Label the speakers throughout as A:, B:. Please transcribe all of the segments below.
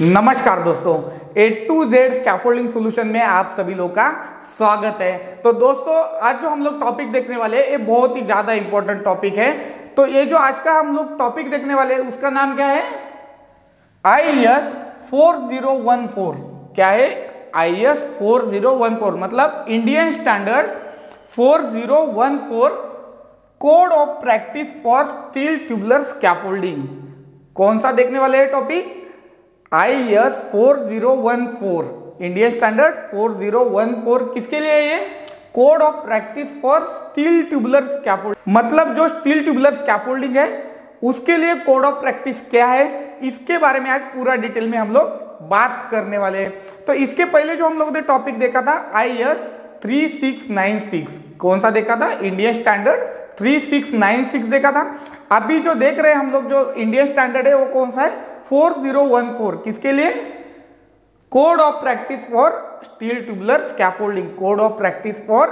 A: नमस्कार दोस्तों, ए to Z scaffolding solution में आप सभी लोग का स्वागत है। तो दोस्तों आज जो हम लोग टॉपिक देखने वाले हैं ये बहुत ही ज़्यादा इंपॉर्टेंट टॉपिक है। तो ये जो आज का हम लोग टॉपिक देखने वाले हैं उसका नाम क्या है? IS 4014। क्या है? IS 4014 मतलब Indian standard 4014 code of practice for steel tubular scaffolding. कौन सा देखने वाले हैं टॉपिक? IS 4014 इंडियन स्टैंडर्ड 4014 किसके लिए है? ये code of practice for steel tubular scaffolding, मतलब जो स्टील ट्यूबुलर स्कैफोल्डिंग है उसके लिए कोड ऑफ प्रैक्टिस क्या है, इसके बारे में आज पूरा डिटेल में हम लोग बात करने वाले हैं। तो इसके पहले जो हम लोगों ने टॉपिक देखा था IS 3696, कौन सा देखा था? इंडियन स्टैंडर्ड 3696 देखा था। अभी जो देख रहे हैं हम लोग जो इंडियन स्टैंडर्ड है वो कौन सा है? 4014 किसके लिए? Code of practice for steel tubular scaffolding, code of practice for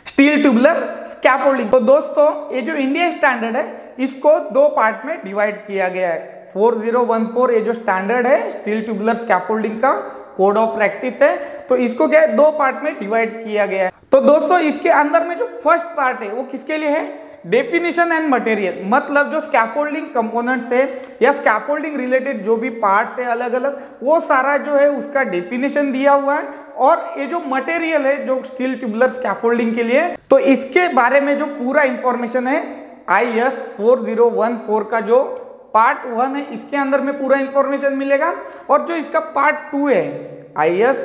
A: steel tubular scaffolding. तो दोस्तों ये जो इंडियन स्टैंडर्ड है इसको दो पार्ट में डिवाइड किया गया है। 4014 ये जो स्टैंडर्ड है स्टील ट्यूबुलर स्कैफोल्डिंग का कोड ऑफ प्रैक्टिस है, तो इसको क्या है? दो पार्ट में डिवाइड किया गया है। तो दोस्तों इसके अंदर में जो फर्स्ट पार्ट है वो किसके लिए है? डेफिनेशन एंड मटेरियल, मतलब जो स्कैफोल्डिंग कंपोनेंट्स है या स्कैफोल्डिंग रिलेटेड जो भी पार्ट्स है अलग अलग, वो सारा जो है उसका डेफिनेशन दिया हुआ है। और ये जो मटेरियल है जो स्टील ट्यूबुलर स्कैफोल्डिंग के लिए, तो इसके बारे में जो पूरा इंफॉर्मेशन है IS 4014 का जो पार्ट 1 है इसके अंदर में पूरा इंफॉर्मेशन मिलेगा। और जो इसका पार्ट 2 है IS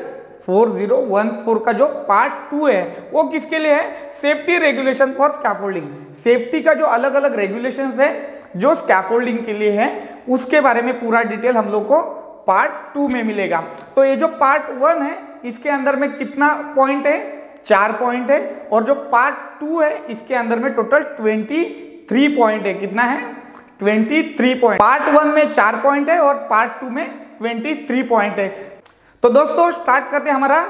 A: 4014 का जो पार्ट 2 है वो किसके लिए है? Safety regulation for scaffolding. Safety का जो अलग अलग रेगुलेशंस है जो स्कैफोल्डिंग के लिए है उसके बारे में पूरा डिटेल हम लोग को पार्ट 2 में मिलेगा। तो ये जो पार्ट 1 है इसके अंदर में कितना पॉइंट है? 4 पॉइंट है। और जो पार्ट 2 है इसके अंदर में टोटल 23 पॉइंट है। कितना है? 23 पॉइंट। पार्ट 1 में 4 पॉइंट है और पार्ट 2 में 23 पॉइंट है। तो दोस्तों स्टार्ट करते हैं हमारा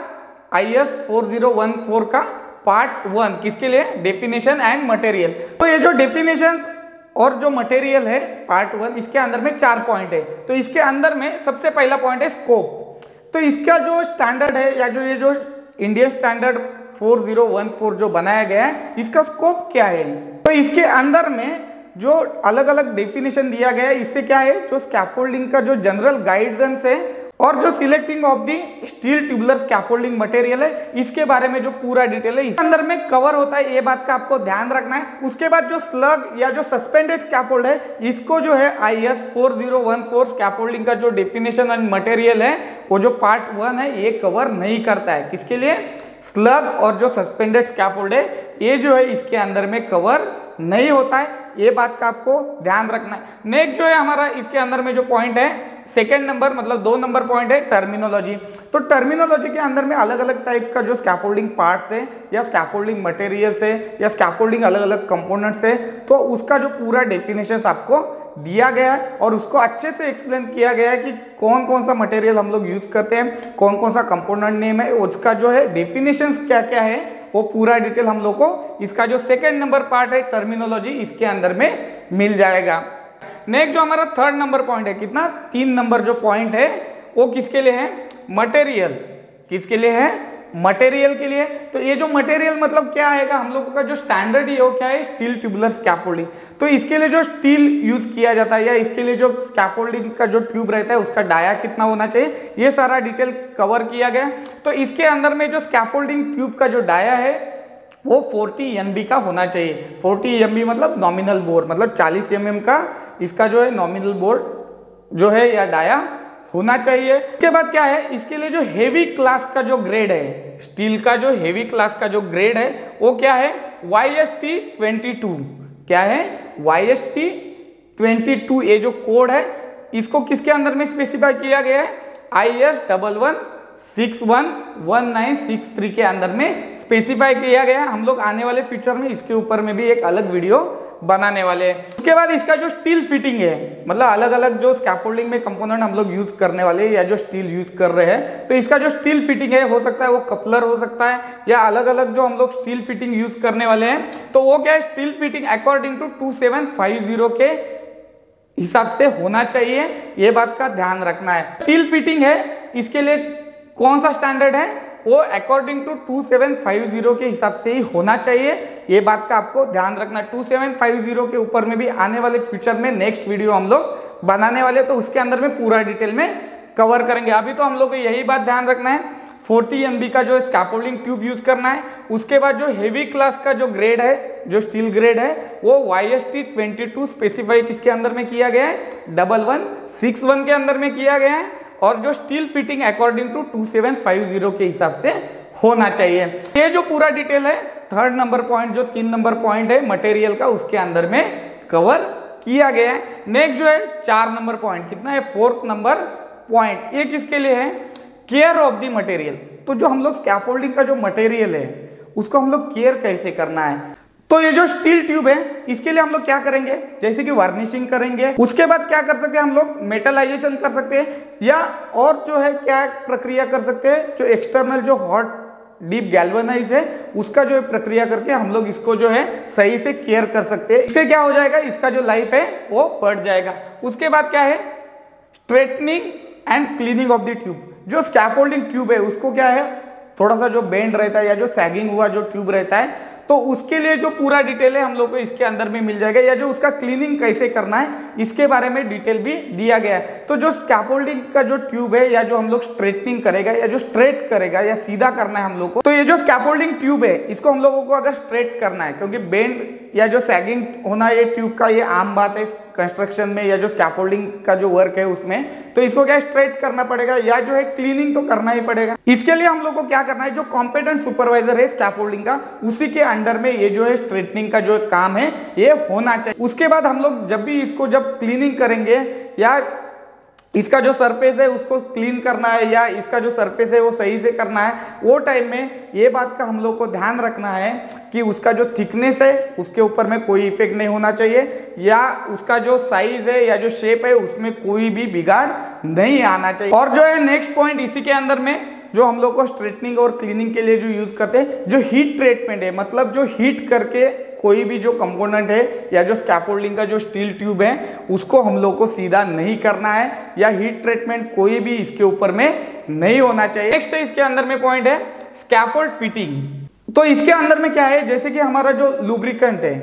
A: IS 4014 का पार्ट 1 किसके लिए? Definition and material. तो ये जो डेफिनेशन और जो मटेरियल है पार्ट 1 इसके अंदर में 4 पॉइंट है। तो इसके अंदर में सबसे पहला पॉइंट है स्कोप। तो इसका जो स्टैंडर्ड है या जो ये जो इंडियन स्टैंडर्ड 4014 जो बनाया गया है इसका स्कोप क्या है? तो इसके अंदर में जो अलग अलग डेफिनेशन दिया गया है इससे क्या है? जो स्कैफोल्डिंग का जो जनरल गाइडेंस है और जो selecting of the steel tubular scaffolding material है इसके बारे में जो पूरा डिटेल है इसके अंदर में कवर होता है, ये बात का आपको ध्यान रखना है। उसके बाद जो स्लग या जो सस्पेंडेड स्कैफोल्ड है इसको जो है IS 4014 स्कैफोल्डिंग का जो डेफिनेशन एंड मटेरियल है वो जो पार्ट 1 है ये कवर नहीं करता है। किसके लिए? स्लग और जो सस्पेंडेड स्कैफोल्ड है ये जो है इसके अंदर में कवर नहीं होता है, ये बात का आपको ध्यान रखना है। नेक्स्ट जो है हमारा इसके अंदर में जो पॉइंट है सेकेंड नंबर मतलब 2 नंबर पॉइंट है टर्मिनोलॉजी। तो टर्मिनोलॉजी के अंदर में अलग अलग टाइप का जो स्कैफोल्डिंग पार्ट्स है या स्कैफोल्डिंग मटेरियल्स है या स्कैफोल्डिंग अलग अलग कंपोनेंट्स है तो उसका जो पूरा डेफिनेशन आपको दिया गया है और उसको अच्छे से एक्सप्लेन किया गया है कि कौन कौन सा मटेरियल हम लोग यूज करते हैं, कौन कौन सा कंपोनेंट नेम है, उसका जो है डेफिनेशन क्या क्या है वो पूरा डिटेल हम लोग को इसका जो सेकेंड नंबर पार्ट है टर्मिनोलॉजी इसके अंदर में मिल जाएगा। नेक्स्ट जो हमारा थर्ड नंबर पॉइंट है, कितना? 3 नंबर जो पॉइंट है वो किसके लिए है? मटेरियल। किसके लिए है? मटेरियल के लिए। तो ये जो मटेरियल मतलब क्या आएगा? हम लोगों का जो स्टैंडर्ड है वो क्या है? Steel tubular scaffolding. तो इसके लिए जो स्टील यूज किया जाता है या इसके लिए जो स्कैफोल्डिंग का जो ट्यूब रहता है उसका डाया कितना होना चाहिए ये सारा डिटेल कवर किया गया। तो इसके अंदर में जो स्कैफोल्डिंग ट्यूब का जो डाया है वो 40 MB का होना चाहिए। 40 MB मतलब नॉमिनल बोर, मतलब 40 mm का इसका जो है नॉमिनल बोर जो है या डाया होना चाहिए। इसके बाद क्या है? इसके लिए जो हेवी क्लास का जो ग्रेड है, स्टील का जो हेवी क्लास का जो ग्रेड है वो क्या है? YST 22। क्या है? YST 22 ये जो कोड है इसको किसके अंदर में स्पेसिफाई किया गया है? IS 11611963 के अंदर में स्पेसिफाई किया गया। हम लोग आने वाले फ्यूचर में इसके ऊपर में भी एक अलग वीडियो बनाने वाले हैं। उसके बाद इसका जो स्टील फिटिंग है, मतलब अलग अलग जो स्कैफोल्डिंग में कंपोनेंट हम लोग यूज करने वाले हैं या जो स्टील यूज कर रहे हैं तो इसका जो स्टील फिटिंग है हो सकता है वो कपलर हो सकता है या अलग अलग जो हम लोग स्टील फिटिंग यूज करने वाले हैं तो वो क्या है? स्टील फिटिंग अकॉर्डिंग टू 2750 के हिसाब से होना चाहिए, ये बात का ध्यान रखना है। स्टील फिटिंग है, इसके लिए कौन सा स्टैंडर्ड है, वो अकॉर्डिंग टू 2750 के हिसाब से ही होना चाहिए, ये बात का आपको ध्यान रखना। 2750 के ऊपर में भी आने वाले फ्यूचर में नेक्स्ट वीडियो हम लोग बनाने वाले, तो उसके अंदर में पूरा डिटेल में कवर करेंगे। अभी तो हम लोग को यही बात ध्यान रखना है 40 MB का जो स्कैफोल्डिंग ट्यूब यूज करना है। उसके बाद जो हेवी क्लास का जो ग्रेड है, जो स्टील ग्रेड है, वो YST-22 स्पेसिफाई किसके अंदर में किया गया है, 1161 के अंदर में किया गया है। और जो स्टील फिटिंग अकॉर्डिंग टू 2750 के हिसाब से होना चाहिए। ये जो पूरा डिटेल है, 3rd नंबर पॉइंट, जो 3 नंबर पॉइंट है मटेरियल का, उसके अंदर में कवर किया गया है। नेक्स्ट जो है 4 नंबर पॉइंट, कितना है, 4th नंबर पॉइंट, ये किसके लिए है, केयर ऑफ द मटेरियल। तो जो हम लोग स्कैफोल्डिंग का जो मटेरियल है उसको हम लोग केयर कैसे करना है, तो ये जो स्टील ट्यूब है इसके लिए हम लोग क्या करेंगे, जैसे कि वार्निशिंग करेंगे। उसके बाद क्या कर सकते हैं हम लोग, मेटलाइजेशन कर सकते हैं, या और जो है क्या प्रक्रिया कर सकते हैं, जो एक्सटर्नल जो हॉट डीप गैल्वेनाइज है उसका जो प्रक्रिया करके हम लोग इसको जो है सही से केयर कर सकते हैं। इससे क्या हो जाएगा, इसका जो लाइफ है वो बढ़ जाएगा। उसके बाद क्या है, straightening and cleaning of the tube. जो स्कैफोल्डिंग ट्यूब है उसको क्या है, थोड़ा सा जो बेंड रहता है या जो सैगिंग हुआ जो ट्यूब रहता है, तो उसके लिए जो पूरा डिटेल है हम लोग को इसके अंदर में मिल जाएगा, या जो उसका क्लीनिंग कैसे करना है इसके बारे में डिटेल भी दिया गया है। तो जो स्कैफोल्डिंग का जो ट्यूब है, या जो हम लोग स्ट्रेटनिंग करेगा, या जो स्ट्रेट करेगा या सीधा करना है हम लोग को, तो ये जो स्कैफोल्डिंग ट्यूब है इसको हम लोगों को अगर स्ट्रेट करना है, क्योंकि बेंड या जो सैगिंग होना ये ट्यूब का ये आम बात है कंस्ट्रक्शन में या जो स्कैफोल्डिंग का जो वर्क है उसमें, तो इसको क्या स्ट्रेट करना पड़ेगा, या जो है क्लीनिंग तो करना ही पड़ेगा। इसके लिए हम लोग को क्या करना है, जो कॉम्पिटेंट सुपरवाइजर है स्कैफोल्डिंग का, उसी के अंडर में ये जो है स्ट्रेटनिंग का जो काम है ये होना चाहिए। उसके बाद हम लोग जब भी इसको जब क्लीनिंग करेंगे, या इसका जो सरफेस है उसको क्लीन करना है, या इसका जो सरफेस है वो सही से करना है, वो टाइम में ये बात का हम लोग को ध्यान रखना है कि उसका जो थिकनेस है उसके ऊपर में कोई इफेक्ट नहीं होना चाहिए, या उसका जो साइज है या जो शेप है उसमें कोई भी बिगाड़ नहीं आना चाहिए। और जो है नेक्स्ट पॉइंट इसी के अंदर में जो हम लोग को स्ट्रेटनिंग और क्लीनिंग के लिए जो यूज करते हैं, जो हीट ट्रीटमेंट है, मतलब जो हीट करके कोई भी जो कंपोनेंट है या जो स्कैफोल्डिंग का जो स्टील ट्यूब है उसको हम लोग को सीधा नहीं करना है, या हीट ट्रीटमेंट कोई भी इसके ऊपर में नहीं होना चाहिए। नेक्स्ट है इसके अंदर में पॉइंट है स्कैफोल्ड फिटिंग। तो इसके अंदर में क्या है, जैसे कि हमारा जो लुब्रिकेंट है,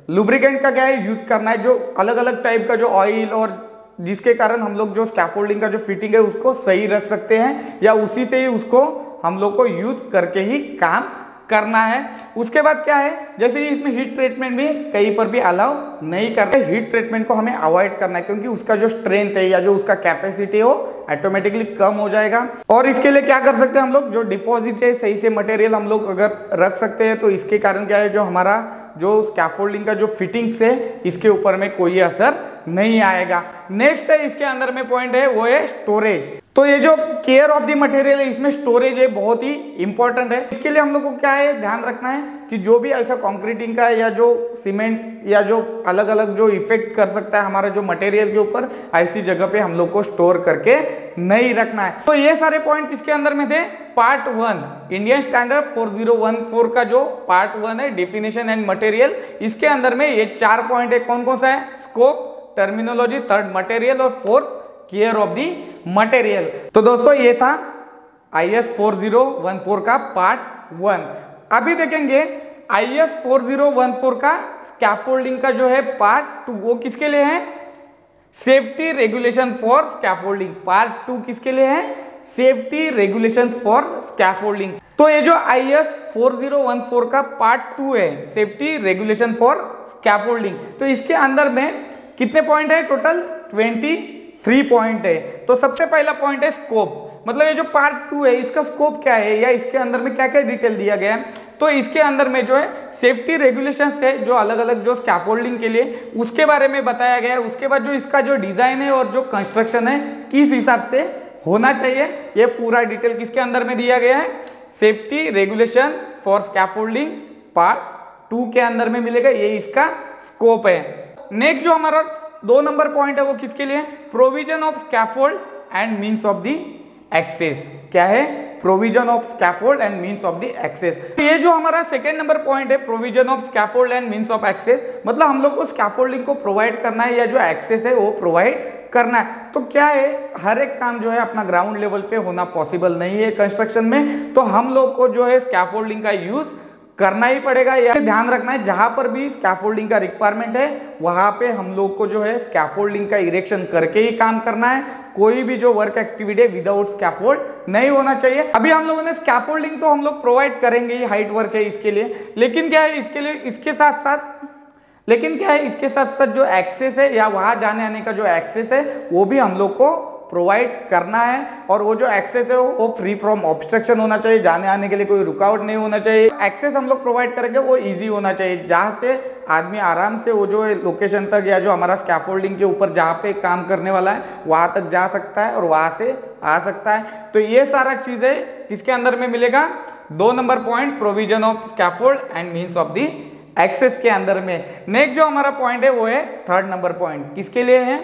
A: लुब्रिकेंट का क्या है यूज करना है, जो अलग अलग टाइप का जो ऑयल, और जिसके कारण हम लोग जो स्कैफोल्डिंग का जो फिटिंग है उसको सही रख सकते हैं, या उसी से ही उसको हम लोग को यूज करके ही काम करना है। उसके बाद क्या है, जैसे इसमें हीट ट्रीटमेंट भी कहीं पर भी अलाउ नहीं करते। हीट ट्रीटमेंट को हमें अवॉइड करना है, क्योंकि उसका जो स्ट्रेंथ है या जो उसका कैपेसिटी है वो ऑटोमेटिकली कम हो जाएगा। और इसके लिए क्या कर सकते हैं हम लोग, जो डिपॉजिट है सही से मटेरियल हम लोग अगर रख सकते हैं, तो इसके कारण क्या है, जो हमारा जो स्कैफोल्डिंग का जो फिटिंग्स है इसके ऊपर में कोई असर नहीं आएगा। नेक्स्ट है इसके अंदर में पॉइंट है वो है स्टोरेज। तो ये जो केयर ऑफ द मटेरियल है इसमें स्टोरेज है बहुत ही इंपॉर्टेंट है। इसके लिए हम लोग को क्या है ध्यान रखना है कि जो भी ऐसा कंक्रीटिंग का या जो सीमेंट या जो अलग अलग जो इफेक्ट कर सकता है हमारे जो मटेरियल के ऊपर, ऐसी जगह पे हम लोग को स्टोर करके नहीं रखना है। तो ये सारे पॉइंट इसके अंदर में थे। पार्ट 1 इंडियन स्टैंडर्ड 4014 का जो पार्ट 1 है डेफिनेशन एंड मटेरियल, इसके अंदर में ये 4 पॉइंट है। कौन कौन सा है, स्कोप, टर्मिनोलॉजी, 3rd मटेरियल और 4th care of the material. तो दोस्तों ये था IS 4014 का पार्ट 1। अभी देखेंगे IS 4014 का स्कैफोल्डिंग का जो है पार्ट 2, वो किसके लिए है, safety regulation for scaffolding. Part 2 किसके लिए है, सेफ्टी रेगुलेशन फॉर स्कैफोल्डिंग। तो ये जो IS 4014 का पार्ट 2 है, सेफ्टी रेगुलेशन फॉर स्कैफोल्डिंग, तो इसके अंदर में कितने पॉइंट है, टोटल 23 पॉइंट है। तो सबसे पहला पॉइंट है स्कोप, मतलब ये जो पार्ट 2 है इसका स्कोप क्या है, या इसके अंदर में क्या क्या डिटेल दिया गया है। तो इसके अंदर में जो है सेफ्टी रेगुलेशंस है जो अलग अलग जो स्कैफोल्डिंग के लिए, उसके बारे में बताया गया है। उसके बाद जो इसका जो डिजाइन है और जो कंस्ट्रक्शन है किस हिसाब से होना चाहिए, ये पूरा डिटेल किसके अंदर में दिया गया है, safety regulation for scaffolding part 2 के अंदर में मिलेगा। ये इसका स्कोप है। नेक्स्ट जो हमारा 2 नंबर पॉइंट है वो किसके लिए, provision of scaffold and means of the access. क्या है, provision of scaffold and means of the access. ये जो हमारा सेकंड नंबर पॉइंट है provision of scaffold and means of access, मतलब हम लोग को स्कैफोल्डिंग को प्रोवाइड करना है या जो एक्सेस है वो प्रोवाइड करना है। तो क्या है, हर एक काम जो है अपना ग्राउंड लेवल पे होना पॉसिबल नहीं है कंस्ट्रक्शन में, तो हम लोग को जो है स्कैफोल्डिंग का यूज करना ही पड़ेगा। या ध्यान रखना है जहां पर भी स्कैफोल्डिंग का रिक्वायरमेंट है वहां पे हम लोग को जो है स्कैफोल्डिंग का इरेक्शन करके ही काम करना है। कोई भी जो वर्क एक्टिविटी विदाउट स्कैफोल्ड नहीं होना चाहिए। अभी हम लोगों ने स्कैफोल्डिंग तो हम लोग प्रोवाइड करेंगे ही, हाइट वर्क है इसके लिए, लेकिन क्या है इसके साथ साथ जो एक्सेस है या वहां जाने आने का जो एक्सेस है वो भी हम लोग को प्रोवाइड करना है। और वो जो एक्सेस है वो फ्री फ्रॉम ऑब्स्ट्रक्शन होना चाहिए, जाने आने के लिए कोई रुकावट नहीं होना चाहिए। एक्सेस हम लोग प्रोवाइड करेंगे वो इजी होना चाहिए, जहां से आदमी आराम से वो जो लोकेशन तक या जो हमारा स्कैफोल्डिंग के ऊपर जहां पे काम करने वाला है वहां तक जा सकता है और वहां से आ सकता है। तो ये सारा चीजें इसके अंदर में मिलेगा। 2 number point provision of scaffold and means of the access के अंदर में। नेक्स्ट जो हमारा पॉइंट है वो है 3rd नंबर पॉइंट, किसके लिए है,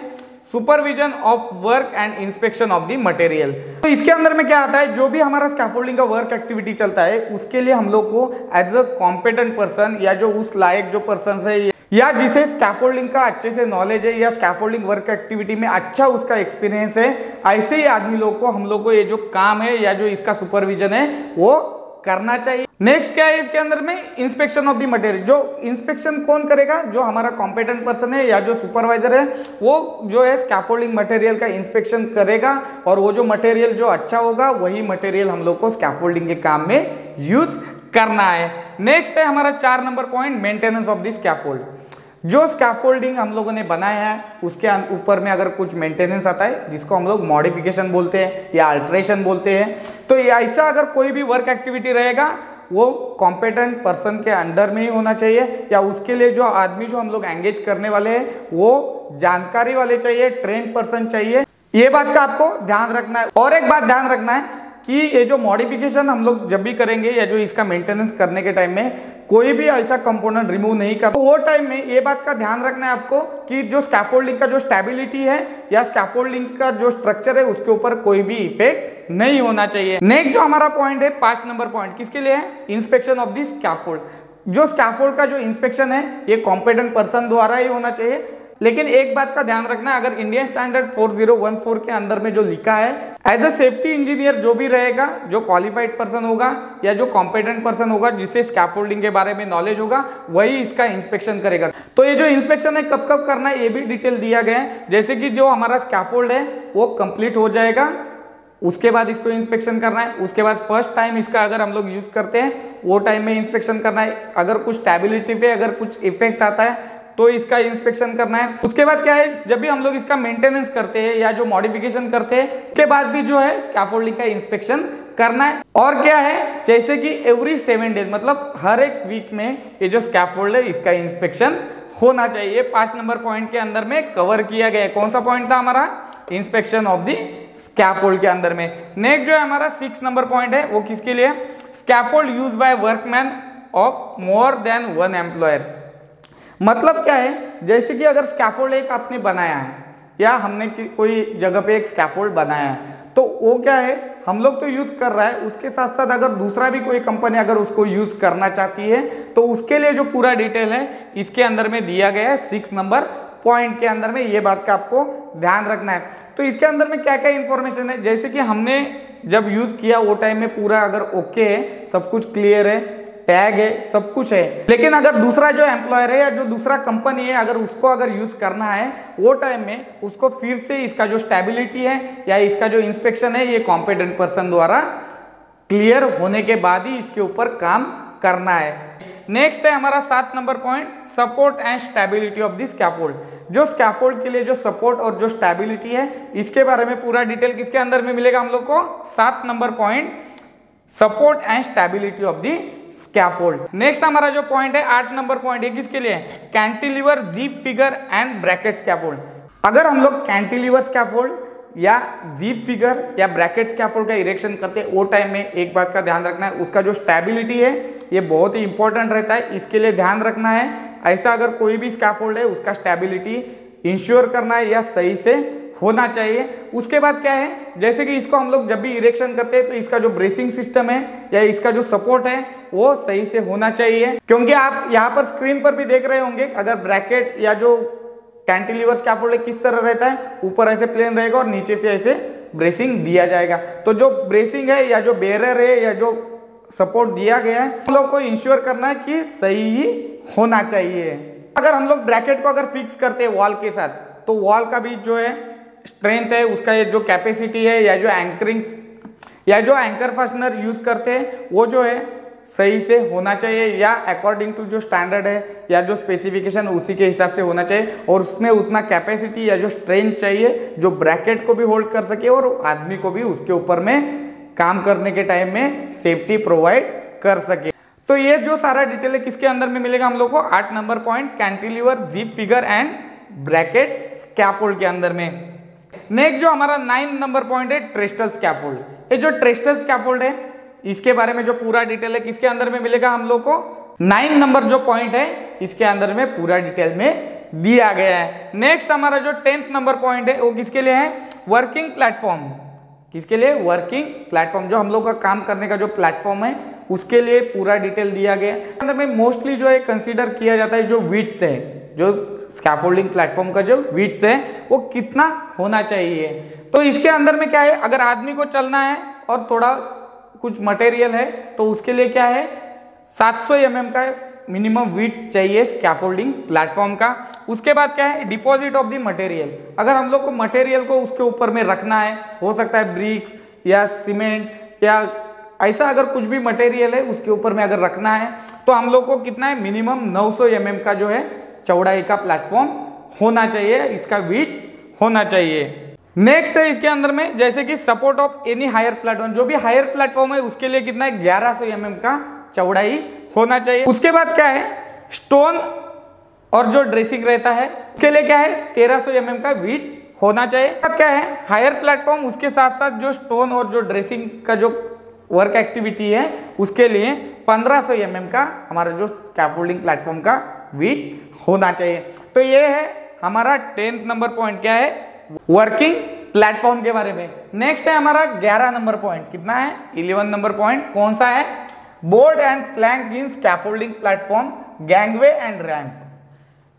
A: supervision of work and inspection of the material. तो इसके अंदर में क्या आता है, जो भी हमारा स्कैफोल्डिंग का वर्क एक्टिविटी चलता है उसके लिए हम लोग को एज अ कॉम्पिटेंट पर्सन या जो उस लायक जो पर्सन है या जिसे स्कैफोल्डिंग का अच्छे से नॉलेज है या स्कैफोल्डिंग वर्क एक्टिविटी में अच्छा उसका एक्सपीरियंस है, ऐसे ही आदमी लोग को हम लोग को ये जो काम है या जो इसका सुपरविजन है वो करना चाहिए। नेक्स्ट क्या है इसके अंदर में, इंस्पेक्शन ऑफ द मटेरियल। जो इंस्पेक्शन कौन करेगा, जो हमारा कॉम्पिटेंट पर्सन है या जो सुपरवाइजर है वो जो है स्कैफोल्डिंग मटेरियल का इंस्पेक्शन करेगा और वो जो मटेरियल जो अच्छा होगा वही मटेरियल हम लोग को स्कैफोल्डिंग के काम में यूज करना है। नेक्स्ट है हमारा 4 number point, maintenance of the scaffold. जो स्कैफोल्डिंग हम लोगों ने बनाया है उसके ऊपर में अगर कुछ मेंटेनेंस आता है जिसको हम लोग मॉडिफिकेशन बोलते हैं या अल्ट्रेशन बोलते हैं, तो ऐसा अगर कोई भी वर्क एक्टिविटी रहेगा वो कॉम्पिटेंट पर्सन के अंडर में ही होना चाहिए या उसके लिए जो आदमी जो हम लोग एंगेज करने वाले हैं वो जानकारी वाले चाहिए, ट्रेन पर्सन चाहिए। ये बात का आपको ध्यान रखना है। और एक बात ध्यान रखना है कि ये जो मॉडिफिकेशन हम लोग जब भी करेंगे या जो इसका मेंटेनेंस करने के टाइम में कोई भी ऐसा कंपोनेंट रिमूव नहीं कर, तो वो टाइम में ये बात का ध्यान रखना है आपको कि जो स्कैफोल्डिंग का जो स्टेबिलिटी है या स्कैफोल्डिंग का जो स्ट्रक्चर है उसके ऊपर कोई भी इफेक्ट नहीं होना चाहिए। नेक्स्ट जो हमारा पॉइंट है 5 नंबर पॉइंट, किसके लिए है, इंस्पेक्शन ऑफ द स्कैफोल्ड। जो स्कैफोल्ड का जो इंस्पेक्शन है ये कॉम्पिटेंट पर्सन द्वारा ही होना चाहिए। लेकिन एक बात का ध्यान रखना, अगर इंडियन स्टैंडर्ड 4014 के अंदर में जो लिखा है एज अ सेफ्टी इंजीनियर जो भी रहेगा, जो क्वालिफाइड पर्सन होगा या जो कॉम्पिटेंट पर्सन होगा जिससे स्कैफोल्डिंग के बारे में नॉलेज होगा वही इसका इंस्पेक्शन करेगा। तो ये जो इंस्पेक्शन है कब कब करना है ये भी डिटेल दिया गया है। जैसे कि जो हमारा स्कैफोल्ड है वो कंप्लीट हो जाएगा उसके बाद इसको इंस्पेक्शन करना है। उसके बाद फर्स्ट टाइम इसका अगर हम लोग यूज करते हैं वो टाइम में इंस्पेक्शन करना है। अगर कुछ स्टेबिलिटी पे अगर कुछ इफेक्ट आता है तो इसका इंस्पेक्शन करना है। उसके बाद क्या है, जब भी हम लोग इसका मेंटेनेंस करते हैं या जो मॉडिफिकेशन करते हैं उसके बाद भी जो है स्कैफोल्डिंग का इंस्पेक्शन करना है। और क्या है, जैसे कि एवरी 7 डेज मतलब हर एक वीक में ये जो स्कैफोल्ड है इसका इंस्पेक्शन होना चाहिए। 5 नंबर पॉइंट के अंदर में कवर किया गया है। कौन सा पॉइंट था हमारा, इंस्पेक्शन ऑफ द स्कैफोल्ड के अंदर में। नेक्स्ट जो है हमारा 6 नंबर पॉइंट है वो किसके लिए, scaffold use by workman of more than 1 employer. मतलब क्या है, जैसे कि अगर स्कैफोल्ड एक आपने बनाया है या हमने कोई जगह पे एक स्कैफोल्ड बनाया है तो वो क्या है हम लोग तो यूज कर रहा है, उसके साथ साथ अगर दूसरा भी कोई कंपनी अगर उसको यूज करना चाहती है तो उसके लिए जो पूरा डिटेल है इसके अंदर में दिया गया है 6 नंबर पॉइंट के अंदर में। ये बात का आपको ध्यान रखना है। तो इसके अंदर में क्या क्या इंफॉर्मेशन है, जैसे कि हमने जब यूज किया वो टाइम में पूरा अगर ओके है, सब कुछ क्लियर है, टैग है, सब कुछ है, लेकिन अगर दूसरा जो एम्प्लॉयर है या जो दूसरा कंपनी है अगर उसको अगर यूज करना है वो टाइम में उसको फिर से इसका जो स्टेबिलिटी है या इसका जो इंस्पेक्शन है ये कॉम्पिटेंट पर्सन द्वारा क्लियर होने के बाद ही इसके ऊपर काम करना है। नेक्स्ट है हमारा 7 number point, support and stability of the scaffold. जो स्कैफोल्ड के लिए जो सपोर्ट और जो स्टेबिलिटी है इसके बारे में पूरा डिटेल किसके अंदर में मिलेगा हम लोग को, 7 number point, support and stability of the scaffold. Next हमारा जो पॉइंट है 8 नंबर पॉइंट, ये किसके लिए, cantilever, jeep figure and bracket scaffold. अगर हम लोग कैंटिलीवर स्कैफोल्ड या जीप फिगर या ब्रैकेट स्कैफोल्ड का इरेक्शन करते हैं वो टाइम में एक बात का ध्यान रखना है, उसका जो स्टेबिलिटी है ये बहुत ही इंपॉर्टेंट रहता है, इसके लिए ध्यान रखना है। ऐसा अगर कोई भी स्कैफोल्ड है उसका स्टेबिलिटी इंश्योर करना है या सही से होना चाहिए। उसके बाद क्या है, जैसे कि इसको हम लोग जब भी इरेक्शन करते हैं तो इसका जो ब्रेसिंग सिस्टम है या इसका जो सपोर्ट है वो सही से होना चाहिए। क्योंकि आप यहाँ पर स्क्रीन पर भी देख रहे होंगे, अगर ब्रैकेट या जो कैंटिलीवर स्कैफोल्ड किस तरह रहता है, ऊपर ऐसे प्लेन रहेगा और नीचे से ऐसे ब्रेसिंग दिया जाएगा। तो जो ब्रेसिंग है या जो बेरर है या जो सपोर्ट दिया गया है, हम लोग को इंश्योर करना है कि सही ही होना चाहिए। अगर हम लोग ब्रैकेट को अगर फिक्स करते हैं वॉल के साथ, तो वॉल का भी जो है स्ट्रेंथ है, उसका ये जो कैपेसिटी है या जो एंकरिंग या जो एंकर फास्टनर यूज करते हैं वो जो है सही से होना चाहिए, या अकॉर्डिंग टू जो स्टैंडर्ड है या जो स्पेसिफिकेशन उसी के हिसाब से होना चाहिए। और उसमें उतना कैपेसिटी या जो स्ट्रेंथ चाहिए जो ब्रैकेट को भी होल्ड कर सके और आदमी को भी उसके ऊपर में काम करने के टाइम में सेफ्टी प्रोवाइड कर सके। तो ये जो सारा डिटेल है किसके अंदर में मिलेगा हम लोग को, 8 number point cantilever, zip figure and bracket scaffold के अंदर में। नेक्स्ट जो हमारा 9 नंबर पॉइंट है ट्रेस्टल स्कैफोल्ड। ये जो ट्रेस्टल स्कैफोल्ड है इसके बारे में जो पूरा डिटेल है किसके अंदर में मिलेगा हम लोग को, 9 नंबर जो पॉइंट है इसके अंदर में पूरा डिटेल में दिया गया है। नेक्स्ट हमारा जो 10th नंबर पॉइंट है वो किसके लिए है, वर्किंग प्लेटफॉर्म। किसके लिए, वर्किंग प्लेटफॉर्म, जो हम लोग का काम करने का जो प्लेटफॉर्म है उसके लिए पूरा डिटेल दिया गया है। अंदर में मोस्टली जो है कंसीडर किया जाता है जो विड्थ है, जो स्कैफोल्डिंग प्लेटफॉर्म का जो विड्थ है वो कितना होना चाहिए। तो इसके अंदर में क्या है, अगर आदमी को चलना है और थोड़ा कुछ मटेरियल है तो उसके लिए क्या है 700 mm का मिनिमम विड्थ चाहिए स्कैफोल्डिंग प्लेटफॉर्म का। उसके बाद क्या है, डिपॉजिट ऑफ द मटेरियल। अगर हम लोग को मटेरियल को उसके ऊपर में रखना है, हो सकता है ब्रिक्स या सीमेंट या ऐसा अगर कुछ भी मटेरियल है उसके ऊपर में अगर रखना है तो हम लोग को कितना है, मिनिमम 900 mm का जो है चौड़ाई का प्लेटफॉर्म होना चाहिए, इसका विड्थ होना चाहिए। नेक्स्ट है इसके अंदर में जैसे कि support of any higher platform, जो भी हायर प्लेटफॉर्म है उसके लिए कितना है 1100 mm का चौड़ाई होना चाहिए। उसके बाद क्या है, स्टोन और जो ड्रेसिंग रहता है उसके लिए क्या है 1300 mm का विड्थ होना चाहिए। अब क्या है, हायर प्लेटफॉर्म उसके साथ साथ जो स्टोन और जो ड्रेसिंग का जो वर्क एक्टिविटी है उसके लिए 1500 mm का हमारा जो स्कैफोल्डिंग प्लेटफॉर्म का विड्थ होना चाहिए। तो ये है हमारा 10th नंबर पॉइंट, क्या है, वर्किंग प्लेटफॉर्म के बारे में। नेक्स्ट है हमारा 11 नंबर पॉइंट, कितना है 11 नंबर पॉइंट, कौन सा है, board and plank in scaffolding platform, gangway and ramp.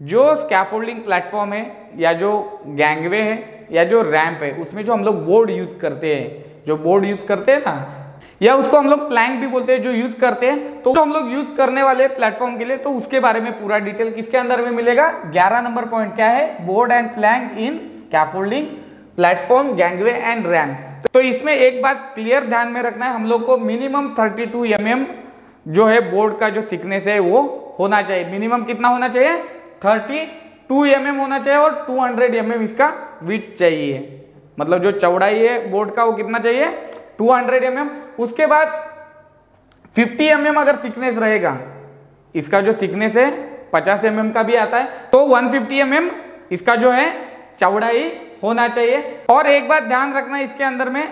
A: जो स्कैफोल्डिंग प्लेटफॉर्म है या जो गैंगवे है या जो रैंप है उसमें जो हम लोग बोर्ड यूज करते हैं, जो बोर्ड यूज करते हैं ना, या उसको हम लोग प्लैंक भी बोलते हैं, जो यूज करते हैं, तो हम लोग यूज करने वाले प्लेटफॉर्म के लिए, तो उसके बारे में पूरा डिटेल किसके अंदर में मिलेगा, 11 नंबर पॉइंट क्या है, board and plank in scaffolding platform, gangway and ramp. तो इसमें एक बात क्लियर ध्यान में रखना है, हम लोग को मिनिमम 32 mm जो है बोर्ड का जो थिकनेस है वो होना चाहिए। मिनिमम कितना होना चाहिए, 32 mm होना चाहिए और 200 mm इसका विड्थ चाहिए। मतलब जो चौड़ाई है बोर्ड का वो कितना चाहिए, 200 mm। उसके बाद 50 mm अगर थिकनेस रहेगा, इसका जो थिकनेस है 50 mm का भी आता है, तो 150 mm इसका जो है चौड़ाई होना चाहिए। और एक बात ध्यान रखना, इसके अंदर में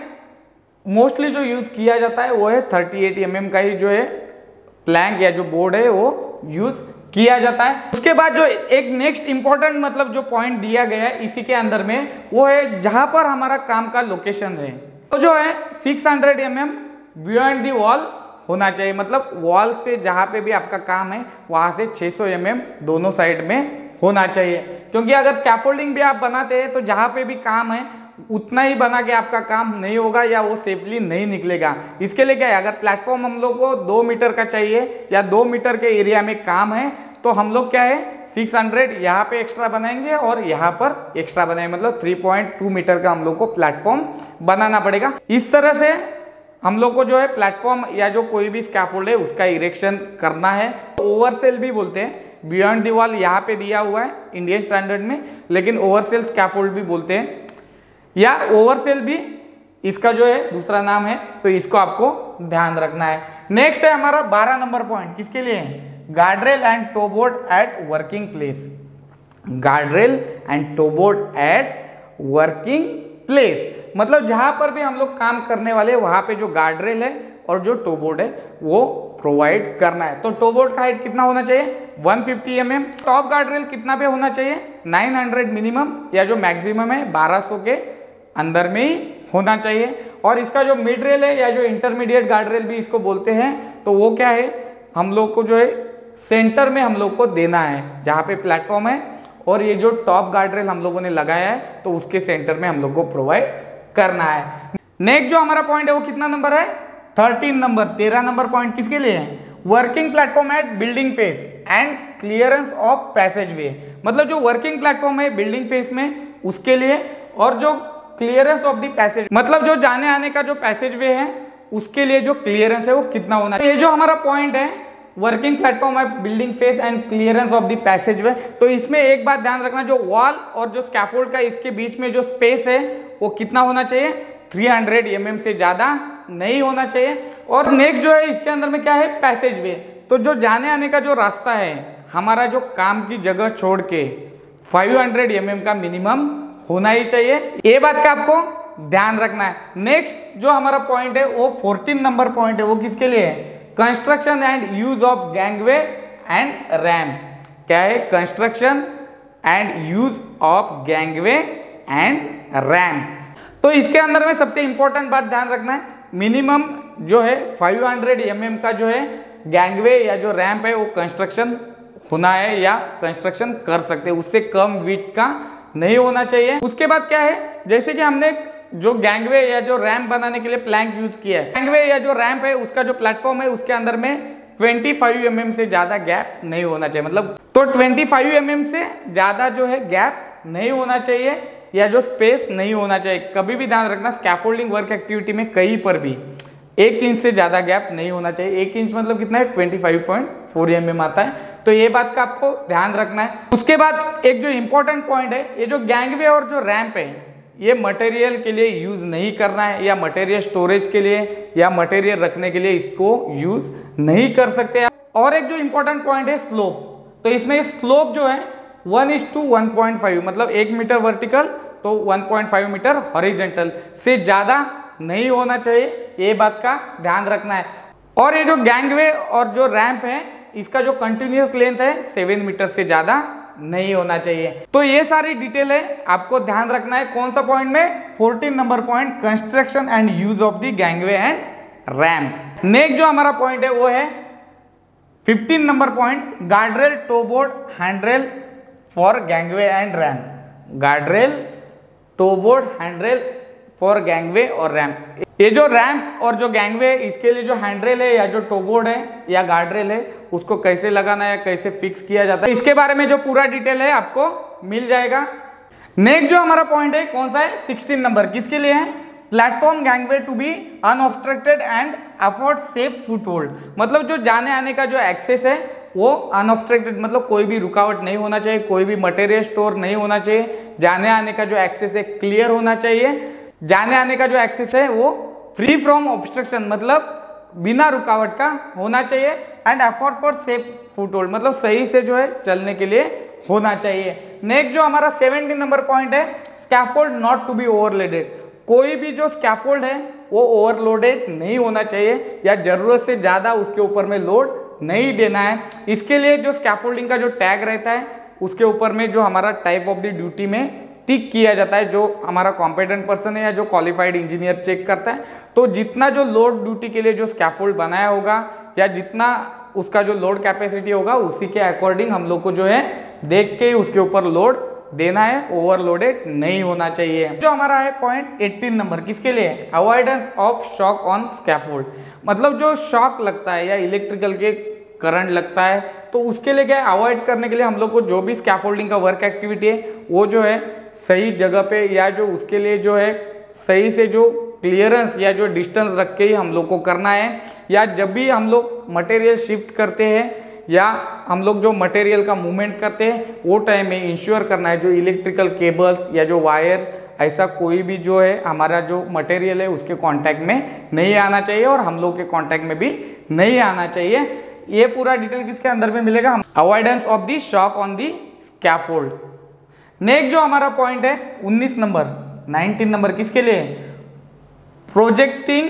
A: मोस्टली जो यूज किया जाता है वो है 38 mm का ही जो है प्लैंक या जो बोर्ड है वो यूज किया जाता है। उसके बाद जो एक नेक्स्ट इंपॉर्टेंट मतलब जो पॉइंट दिया गया है इसी के अंदर में वो है जहां पर हमारा काम का लोकेशन है, तो जो है 600 mm बियॉन्ड दी वॉल होना चाहिए। मतलब वॉल से जहां पे भी आपका काम है वहां से 600 mm दोनों साइड में होना चाहिए। क्योंकि अगर स्कैफोल्डिंग भी आप बनाते हैं तो जहां पे भी काम है उतना ही बना के आपका काम नहीं होगा या वो सेफली नहीं निकलेगा। इसके लिए क्या है, अगर प्लेटफॉर्म हम लोग को 2 मीटर का चाहिए या 2 मीटर के एरिया में काम है तो हम लोग क्या है 600 यहाँ पे एक्स्ट्रा बनाएंगे और यहाँ पर एक्स्ट्रा बनाएंगे, मतलब 3.2 मीटर का हम लोग को प्लेटफॉर्म बनाना पड़ेगा। इस तरह से हम लोग को जो है प्लेटफॉर्म या जो कोई भी स्कैफोल्ड है उसका इरेक्शन करना है। ओवरसेल भी बोलते हैं, बियॉन्ड दी वॉल यहाँ पे दिया हुआ है इंडियन स्टैंडर्ड में, लेकिन ओवरसेल स्कैफोल्ड भी बोलते हैं या ओवरसेल भी इसका जो है दूसरा नाम है, तो इसको आपको ध्यान रखना है। नेक्स्ट है हमारा 12 नंबर पॉइंट, किसके लिए, guardrail and toeboard at working place. Guardrail and toeboard at working place मतलब जहां पर भी हम लोग काम करने वाले वहां पे जो गार्डरेल है और जो टो बोर्ड है वो प्रोवाइड करना है। तो टो बोर्ड का हाइट कितना होना चाहिए 150 mm। टॉप गार्ड रेल कितना पे होना चाहिए 900 मिनिमम, या जो मैक्सिमम है 1200 के अंदर में ही होना चाहिए। और इसका जो मिड रेल है या जो इंटरमीडिएट गार्ड रेल भी इसको बोलते हैं, तो वो क्या है हम लोग को जो है सेंटर में हम लोग को देना है जहाँ पे प्लेटफॉर्म है, और ये जो टॉप गार्ड रेल हम लोगों ने लगाया है तो उसके सेंटर में हम लोग को प्रोवाइड करना है। नेक्स्ट जो हमारा पॉइंट है वो कितना नंबर है 13 नंबर। 13 नंबर पॉइंट किसके लिए है working platform at building face and clearance of passage वे। मतलब जो वर्किंग प्लेटफॉर्म है बिल्डिंग फेस में उसके लिए, और जो क्लियरेंस ऑफ द पैसेज मतलब जो जाने आने का जो पैसेज वे है उसके लिए जो क्लियरेंस है वो कितना होना चाहिए। ये जो हमारा पॉइंट है working platform at building face and clearance of the passage वे, तो इसमें एक बात ध्यान रखना, जो वॉल और जो स्कैफोल्ड का इसके बीच में जो स्पेस है वो कितना होना चाहिए 300 mm से ज्यादा नहीं होना चाहिए। और नेक्स्ट जो है इसके अंदर में क्या है पैसेज वे, तो जो जाने आने का जो रास्ता है हमारा जो काम की जगह छोड़ के 500 mm का मिनिमम होना ही चाहिए, ये बात का आपको ध्यान रखना है। नेक्स्ट जो हमारा पॉइंट है वो 14 नंबर पॉइंट है, वो किसके लिए है construction and use of gangway and ramp. क्या है construction and use of gangway and ramp. तो इसके अंदर में सबसे इंपॉर्टेंट बात ध्यान रखना है, मिनिमम जो है 500 mm का जो है गैंगवे या जो रैंप है वो कंस्ट्रक्शन होना है या कंस्ट्रक्शन कर सकते हैं, उससे कम विड्थ का नहीं होना चाहिए। उसके बाद क्या है जैसे कि हमने जो गैंगवे या जो रैंप बनाने के लिए प्लैंक यूज किया है, गैंगवे या जो रैंप है उसका जो प्लेटफॉर्म है उसके अंदर में 25 mm से ज्यादा गैप नहीं होना चाहिए। मतलब तो 25 mm से ज्यादा जो है गैप नहीं होना चाहिए या जो स्पेस नहीं होना चाहिए। कभी भी ध्यान रखना स्कैफोल्डिंग वर्क एक्टिविटी में कहीं पर भी 1 इंच से ज्यादा गैप नहीं होना चाहिए। 1 इंच मतलब कितना है 25.4 mm आता है, तो ये बात का आपको ध्यान रखना है। उसके बाद एक जो इंपॉर्टेंट पॉइंट है, ये जो गैंगवे और जो रैंप है ये मटेरियल के लिए यूज नहीं करना है, या मटेरियल स्टोरेज के लिए या मटेरियल रखने के लिए इसको यूज नहीं कर सकते। और एक जो इंपॉर्टेंट पॉइंट है स्लोप, तो इसमें स्लोप जो है 1:1.5 मतलब 1 मीटर वर्टिकल तो 1.5 मीटर हॉरिजेंटल से ज्यादा नहीं होना चाहिए, ये बात का ध्यान रखना है। और ये जो गैंगवे और जो रैंप है इसका जो कंटिन्यूअस लेंथ है 7 मीटर से ज्यादा नहीं होना चाहिए। तो ये सारी डिटेल है आपको ध्यान रखना है कौन सा पॉइंट में 14 number point construction and use of the gangway and ramp. Next जो हमारा पॉइंट है वो है 15 number point guardrail toe board handrail for gangway and ramp. Guardrail toe board handrail for gangway और रैंप। ये जो रैंप और जो गैंगवे है इसके लिए जो हैंडरेल है या जो टो बोर्ड है या गार्डरेल है उसको कैसे लगाना है कैसे फिक्स किया जाता है इसके बारे में जो पूरा डिटेल है आपको मिल जाएगा। नेक्स्ट जो हमारा पॉइंट है कौन सा है 16 नंबर, किसके लिए है platform gangway to be unobstructed and afford safe foothold. मतलब जो जाने आने का जो एक्सेस है वो अनऑब्स्ट्रक्टेड मतलब कोई भी रुकावट नहीं होना चाहिए, कोई भी मटेरियल स्टोर नहीं होना चाहिए, जाने आने का जो एक्सेस है क्लियर होना चाहिए, जाने आने का जो एक्सेस है वो फ्री फ्रॉम ऑब्स्ट्रक्शन मतलब बिना रुकावट का होना चाहिए, and afford for safe foothold मतलब सही से जो है चलने के लिए होना चाहिए। नेक्स्ट जो हमारा 17 नंबर पॉइंट है scaffold not to be overloaded. कोई भी जो स्कैफोल्ड है वो ओवरलोडेड नहीं होना चाहिए या जरूरत से ज्यादा उसके ऊपर में लोड नहीं देना है। इसके लिए जो स्कैफोल्डिंग का जो टैग रहता है उसके ऊपर में जो हमारा टाइप ऑफ द ड्यूटी में टिक किया जाता है, जो हमारा कॉम्पिटेंट पर्सन है या जो क्वालिफाइड इंजीनियर चेक करता है, तो जितना जो लोड ड्यूटी के लिए जो स्कैफोल्ड बनाया होगा या जितना उसका जो लोड कैपेसिटी होगा उसी के अकॉर्डिंग हम लोग को जो है देख के उसके ऊपर लोड देना है, ओवरलोडेड नहीं होना चाहिए। जो हमारा है पॉइंट 18 नंबर, किसके लिए avoidance of shock on scaffold. मतलब जो शॉक लगता है या इलेक्ट्रिकल के करंट लगता है तो उसके लिए क्या अवॉइड करने के लिए हम लोग को जो भी स्कैफोल्डिंग का वर्क एक्टिविटी है वो जो है सही जगह पे या जो उसके लिए जो है सही से जो क्लियरेंस या जो डिस्टेंस रख के ही हम लोग को करना है, या जब भी हम लोग मटेरियल शिफ्ट करते हैं या हम लोग जो मटेरियल का मूवमेंट करते हैं वो टाइम में इंश्योर करना है जो इलेक्ट्रिकल केबल्स या जो वायर ऐसा कोई भी जो है हमारा जो मटेरियल है उसके कांटेक्ट में नहीं आना चाहिए और हम लोग के कांटेक्ट में भी नहीं आना चाहिए। ये पूरा डिटेल किसके अंदर में मिलेगा avoidance of the shock on the scaffold. Next जो हमारा पॉइंट है 19 नंबर 19 नंबर किसके लिए projecting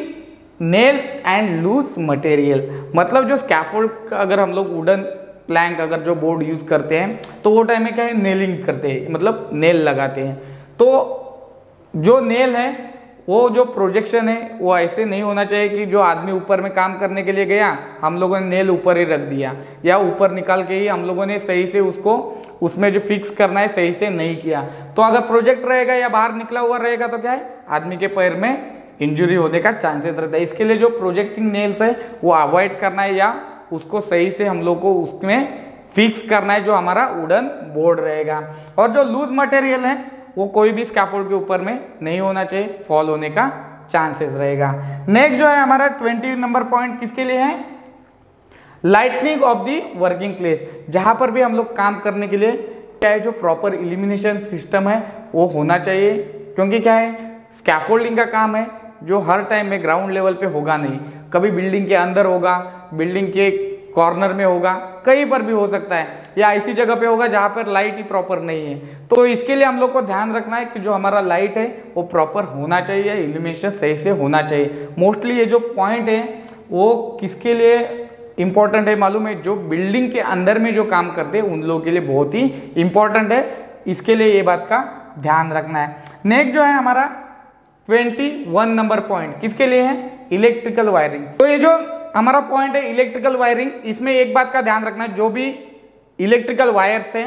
A: nails and loose material, मतलब जो स्कैफोल्ड अगर हम लोग वुडन प्लैंक अगर जो बोर्ड यूज करते हैं तो वो टाइम में क्या है, नेलिंग करते हैं, मतलब नेल लगाते हैं। तो जो नेल है वो जो प्रोजेक्शन है वो ऐसे नहीं होना चाहिए कि जो आदमी ऊपर में काम करने के लिए गया हम लोगों ने नेल ऊपर ही रख दिया या ऊपर निकाल के ही हम लोगों ने सही से उसको उसमें जो फिक्स करना है सही से नहीं किया, तो अगर प्रोजेक्ट रहेगा या बाहर निकला हुआ रहेगा तो क्या है, आदमी के पैर में इंजरी होने का चांसेस रहता है। इसके लिए जो प्रोजेक्टिंग नेल्स है वो अवॉइड करना है या उसको सही से हम लोग को उसमें फिक्स करना है जो हमारा वुडन बोर्ड रहेगा। और जो लूज मटेरियल है वो कोई भी स्कैफोल्ड के ऊपर में नहीं होना चाहिए, फॉल होने का चांसेस रहेगा। नेक्स्ट जो है हमारा 20 नंबर पॉइंट किसके लिए है, lightning of the working place. जहां पर भी हम लोग काम करने के लिए क्या है, जो प्रॉपर इल्यूमिनेशन सिस्टम है वो होना चाहिए, क्योंकि क्या है स्कैफोल्डिंग का काम है जो हर टाइम में ग्राउंड लेवल पे होगा नहीं, कभी बिल्डिंग के अंदर होगा, बिल्डिंग के कॉर्नर में होगा, कहीं पर भी हो सकता है, या ऐसी जगह पे होगा जहां पर लाइट ही प्रॉपर नहीं है। तो इसके लिए हम लोग को ध्यान रखना है कि जो हमारा लाइट है वो प्रॉपर होना चाहिए, इल्यूमिनेशन सही से होना चाहिए। मोस्टली ये जो पॉइंट है वो किसके लिए इंपॉर्टेंट है मालूम है, जो बिल्डिंग के अंदर में जो काम करते हैं उन लोगों के लिए बहुत ही इंपॉर्टेंट है, इसके लिए ये बात का ध्यान रखना है। नेक्स्ट जो है हमारा 21 नंबर पॉइंट किसके लिए है, इलेक्ट्रिकल वायरिंग। तो ये जो हमारा पॉइंट है इलेक्ट्रिकल वायरिंग, इसमें एक बात का ध्यान रखना है, जो भी इलेक्ट्रिकल वायर्स है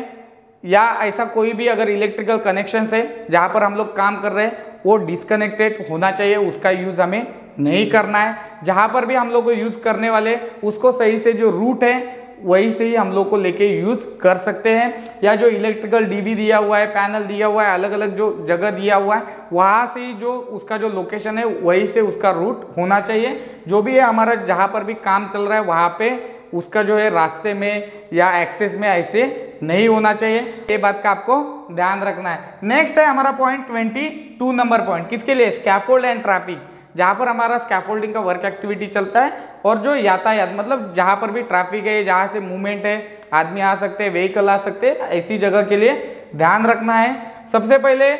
A: या ऐसा कोई भी अगर इलेक्ट्रिकल कनेक्शन है जहां पर हम लोग काम कर रहे हैं वो डिस्कनेक्टेड होना चाहिए, उसका यूज हमें नहीं करना है। जहां पर भी हम लोग को यूज करने वाले उसको सही से जो रूट है वही से ही हम लोग को लेके यूज कर सकते हैं, या जो इलेक्ट्रिकल डीबी दिया हुआ है, पैनल दिया हुआ है, अलग अलग जो जगह दिया हुआ है वहां से ही जो उसका जो लोकेशन है वही से उसका रूट होना चाहिए। जो भी है हमारा जहां पर भी काम चल रहा है वहां पे उसका जो है रास्ते में या एक्सेस में ऐसे नहीं होना चाहिए, ये बात का आपको ध्यान रखना है। नेक्स्ट है हमारा पॉइंट 22 नंबर पॉइंट किसके लिए, स्कैफोल्ड एंड ट्रैफिक। जहां पर हमारा स्कैफोल्डिंग का वर्क एक्टिविटी चलता है और जो यातायात मतलब जहां पर भी ट्रैफिक है, जहां से मूवमेंट है, आदमी आ सकते हैं, व्हीकल आ सकते हैं, ऐसी जगह के लिए ध्यान रखना है। सबसे पहले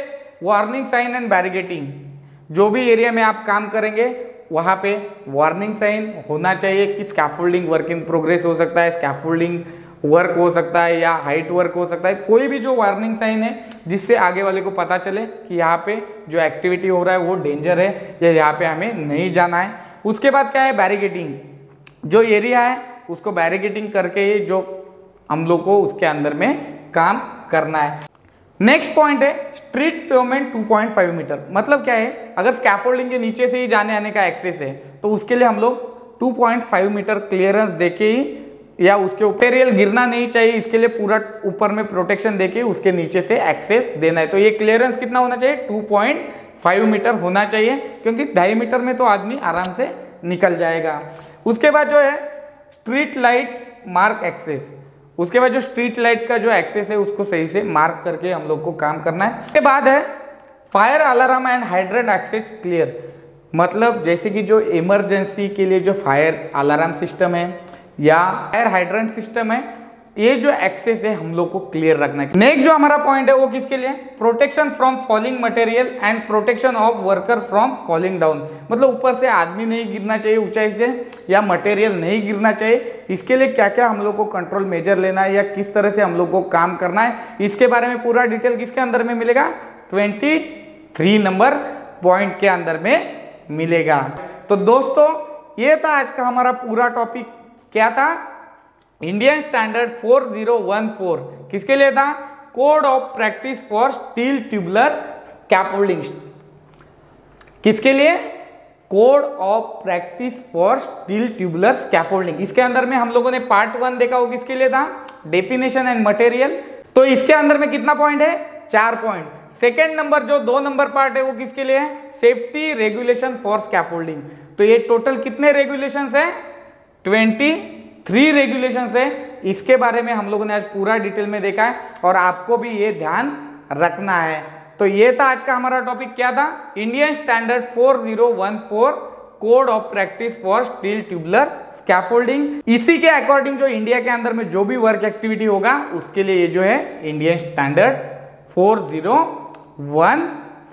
A: वार्निंग साइन एंड बैरिकेटिंग, जो भी एरिया में आप काम करेंगे वहां पे वार्निंग साइन होना चाहिए कि स्कैफोल्डिंग वर्क इन प्रोग्रेस हो सकता है, स्कैफोल्डिंग वर्क हो सकता है या हाइट वर्क हो सकता है, कोई भी जो वार्निंग साइन है जिससे आगे वाले को पता चले कि यहाँ पे जो एक्टिविटी हो रहा है वो डेंजर है या यहाँ पे हमें नहीं जाना है। उसके बाद क्या है बैरिकेटिंग, जो एरिया है उसको बैरिकेटिंग करके जो हम लोग को उसके अंदर में काम करना है। नेक्स्ट पॉइंट है स्ट्रीट पेवमेंट 2.5 मीटर, मतलब क्या है अगर स्कैफोल्डिंग के नीचे से ही जाने आने का एक्सेस है तो उसके लिए हम लोग 2.5 मीटर क्लियरेंस देके ही, या उसके ऊपर रियल गिरना नहीं चाहिए, इसके लिए पूरा ऊपर में प्रोटेक्शन देके उसके नीचे से एक्सेस देना है। तो ये क्लियरेंस कितना होना चाहिए, 2.5 मीटर होना चाहिए, क्योंकि 2.5 मीटर में तो आदमी आराम से निकल जाएगा। उसके बाद जो है स्ट्रीट लाइट मार्क एक्सेस, उसके बाद जो स्ट्रीट लाइट का जो एक्सेस है उसको सही से मार्क करके हम लोग को काम करना है। उसके बाद है fire alarm and hydrant access clear, मतलब जैसे कि जो इमरजेंसी के लिए जो फायर अलार्म सिस्टम है या फायर हाइड्रेंट सिस्टम है, ये जो एक्सेस है हम लोग को क्लियर रखना है। नेक्स्ट जो हमारा पॉइंट है वो किसके लिए, protection from falling material and protection of worker from falling down, मतलब ऊपर से आदमी नहीं गिरना चाहिए ऊंचाई से या मटेरियल नहीं गिरना चाहिए। इसके लिए क्या क्या हम लोग को कंट्रोल मेजर लेना है या किस तरह से हम लोग को काम करना है, इसके बारे में पूरा डिटेल किसके अंदर में मिलेगा, 23 नंबर पॉइंट के अंदर में मिलेगा। तो दोस्तों ये था आज का हमारा पूरा टॉपिक, क्या था, इंडियन स्टैंडर्ड 4014 किसके लिए था, code of practice for steel tubular scaffolding, किसके लिए, code of practice for steel tubular scaffolding. इसके अंदर में हम लोगों ने पार्ट 1 देखा, वो किसके लिए था, डेफिनेशन एंड मटेरियल। तो इसके अंदर में कितना पॉइंट है, 4 पॉइंट। सेकेंड नंबर जो 2 नंबर पार्ट है वो किसके लिए है, सेफ्टी रेगुलेशन फॉर स्कैफोल्डिंग। तो ये टोटल कितने रेगुलेशंस है, 23 रेगुलेशंस है। इसके बारे में हम लोगों ने आज पूरा डिटेल में देखा है और आपको भी ये ध्यान रखना है। तो ये था आज का हमारा टॉपिक, क्या था, Indian standard 4014 code of practice for steel tubular scaffolding. इसी के अकॉर्डिंग जो इंडिया के अंदर में जो भी वर्क एक्टिविटी होगा उसके लिए ये जो है इंडियन स्टैंडर्ड 4014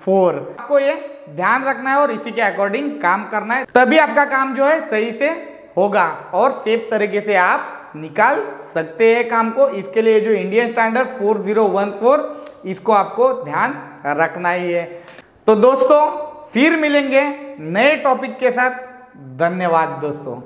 A: 4। आपको ये ध्यान रखना है और इसी के अकॉर्डिंग काम करना है, तभी आपका काम जो है सही से होगा और सेफ तरीके से आप निकाल सकते हैं काम को। इसके लिए जो इंडियन स्टैंडर्ड 4014 इसको आपको ध्यान रखना ही है। तो दोस्तों फिर मिलेंगे नए टॉपिक के साथ। धन्यवाद दोस्तों।